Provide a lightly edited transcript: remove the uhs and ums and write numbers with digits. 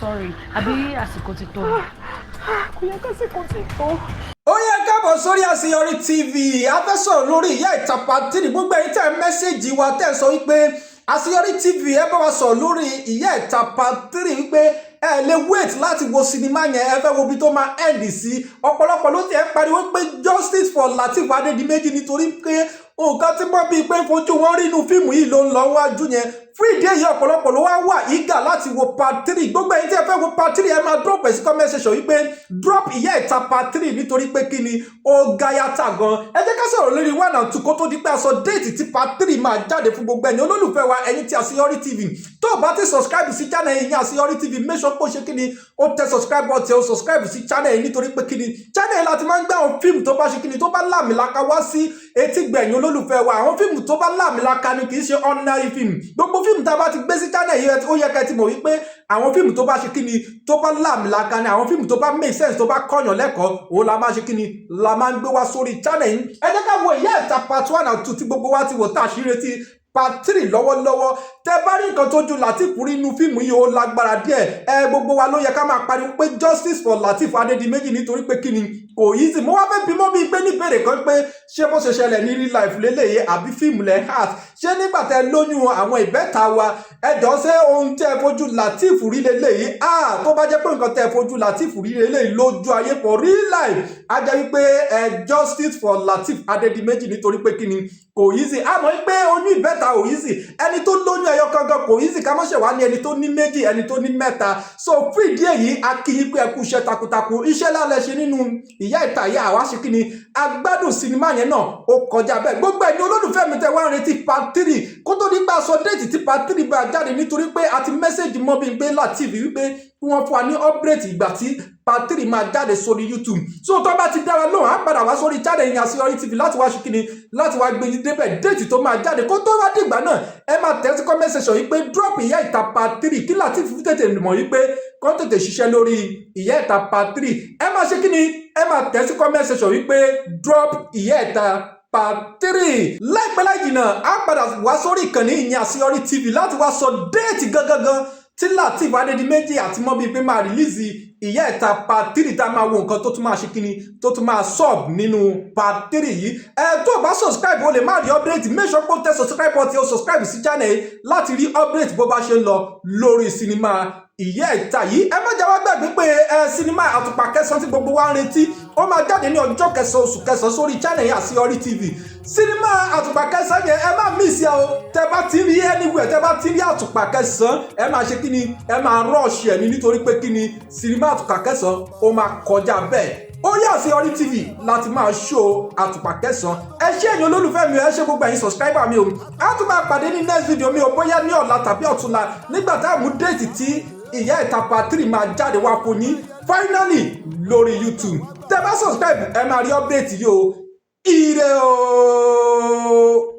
sorry àbí àsìkò ti tó. Kò yẹ kásìkò ti tó. Ó yẹ káàbọ̀ sórí Àṣeyọrí TV. A fẹ́ sọ̀rọ̀ lórí Ìyá Ìta Part 3. Gbogbo ẹ̀yin tẹ́ mẹ́sẹ̀jì wa tẹ́ sọ wípé Àṣeyọrí TV ẹ bá wa sọ̀rọ̀ lórí Ìyá Ìta Part 3 wípé ẹ lè wait láti wo sinimá yẹn, ẹ fẹ́ wo bí tó máa end sí. Ọ̀pọ̀lọpọ̀ ló ti ẹ pariwo pé justice for Lateef Adedimeji nítorí pé nǹkan tí Mobimpe fojú wọn rí inú fíìmù yìí ló ń lọ wájú yẹn. Fún ìdí èyí ọ̀pọ̀lọpọ̀ ló wá wà ìgà láti wo Part 3. Gbogbo ẹ̀yin tí ẹ fẹ́ wo Part 3 ẹ máa drop ẹ̀ sí comment section wípé drop Ìyá Ìta Part 3 nítorí pé kí ni ó gáyàtà gan. Ẹ jẹ́ ká sọ̀rọ̀ lórí 1 and 2 kó tó di pé a sọ déètì tí Part 3 máa jáde fún gbogbo ẹ̀yin olólùfẹ́ wa, ẹ̀yin tí Àṣeyọrí TV. Tó o bá ti subscribe sí channel yìí Àṣeyọrí TV, make sure pé ó ṣe kí ni ó tẹ subscribe button, ó subscribe sí channel yìí nítorí pé kí ni channel yìí láti máa ń gbé àwọn fíìmù tó bá ṣe kí ni tó bá láàmìlaka wá sí etí gbẹ̀yìn olólùfẹ́ wa. Àwọn fíìmù tó bá láàmìlaka ni kì í ṣe ordinary film. Gbogbo fíìmù tá a bá ti gbé sí channel yìí ó yẹ kẹ́ ti mọ̀ wípé àwọn fíìmù tó bá ṣe kí ni tó bá láàmìlaka ni àwọn fíìmù tó bá make sense tó bá kọ́yàn lẹ́kọ̀ọ́ òun la máa ṣe kí ni la máa ń gbé wá sórí channel yìí. Ẹ jẹ́ ká wo Ìyá Ìta Part 1 and 2 tí gbogbo wa ti wò tá a ṣì retí Part 3 lọ́wọ́lọ́wọ́. Tẹ́ bá rí nǹkan tó ju Lateef rí inú fíìmù yìí ó lágbára díẹ̀. Gbogbo wa ló yẹ ká máa pariwo pé justice for Lateef Adedimeji nítorí pé kí ni kò easy. Mo wá fẹ́ bí Mobimpe ní ìbéèrè kan pé ṣé bó ṣe ṣẹlẹ̀ ní real life lélẹ́yẹ àbí fíìmù lẹ́ heart. Ṣé nígbà tẹ́ lóyún àwọn ìbẹ́ta wa ẹ̀jọ̀ ṣé ohun tẹ́ fojú Lateef rí lélẹ́yẹ? Tó bá jẹ́ pé nǹkan tẹ́ fojú Lateef rí lélẹ́yẹ lójú ayé for real life á jẹ́ wípé justice for Lateef Adedimeji nítorí pé kí ni kò easy. Àmọ́ pé oyún ìbẹ́ta ò easy. Ẹni tó lóyún ẹyọ kankan kò easy ká má ṣe wá ní ẹni tó ní méjì ẹni tó ní mẹ́ta. So fún ìdí èyí a kí yín pé ẹ kú iṣẹ́ takuntakun. Iṣẹ́ lálẹ́ ṣe nínú Ìyá Ìta yìí àwa ṣe kí ni agbádùn sinimá yẹn náà ó kọjá bẹ́ẹ̀. Gbogbo ẹ̀yin olólùfẹ́ mi tẹ́ wá ń retí Part 3 kó tó nígbà sọ déètì tí Part 3 bá jáde nítorí pé a ti mẹ́sẹ̀jì Mobimpe Lateef wípé kí wọ́n fún wa ní update ìgbà tí Part 3 máa jáde sórí YouTube. So tó bá ti dára lóhùn á padà wá sórí channel yìí Àṣeyọrí TV láti wá ṣe kí ni láti wá gbé yín débẹ̀ déètì tó máa jáde. Kó tó wá dìgbà náà ẹ máa tẹ̀ sí comment section yìí pé drop Ìyá Ìta Part 3 kí Lateef tètè mọ̀ wípé kó tètè ṣiṣẹ́ lórí Ìyá Ìta Part 3. Ẹ máa ṣe kí ni ẹ máa tẹ̀ sí comment section wípé drop Ìyá Ìta Part 3. Láìpẹ́ láì jìnnà á padà wá sórí ìkànnì ìyẹn Àṣeyọrí TV láti wá sọ déètì gangan tí Lateef Adedimeji àti Mobimpe máa rìlíìsì Ìyá Ìta Part 3 tá a máa wo nǹkan tó tún máa ṣe kíni tó tún máa sub nínú Part 3 yìí. Tó o bá subscribe o lè má rí update, make sure pé o tẹ subscribe button o subscribe sí channel yìí láti rí update bó bá ṣe ń lọ lórí sinimá Ìyá Ìta yìí. Ẹ má jẹ́ wá gbàgbé pé sinimá Àtùpà Kẹsàn-án tí gbogbo wa ń retí ó máa jáde ní ọjọ́ 9 oṣù kẹsàn-án sórí channel yìí Àṣeyọrí TV. Sinimá Àtùpà Kẹsàn-án yẹn ẹ má miss ya o. Tẹ́ bá ti rí anywhere tẹ́ bá ti rí Àtùpà Kẹsàn-án ẹ máa ṣe kíni ẹ máa rush ẹ ní nítorí pé kíni sinimá Àtùpà Kẹsàn-án ó máa kọjá bẹ́ẹ̀. Ó yá Àṣeyọrí TV láti máa show Àtùpà Kẹsàn-án. Ẹ ṣé ẹ̀yin olólùfẹ́ mi, ẹ ṣé gbogbo ẹ̀yin subscriber mi o. A tún máa pàdé ní next video mi o bóyá ní ọ̀la tàbí ọ̀túnla nígbà tá a mú déètì tí Ìyá Ìta Part 3 máa jáde wá fún yín finally lórí YouTube. Tẹ́ bá subscribe ẹ máa rí update yìí o. Ire o.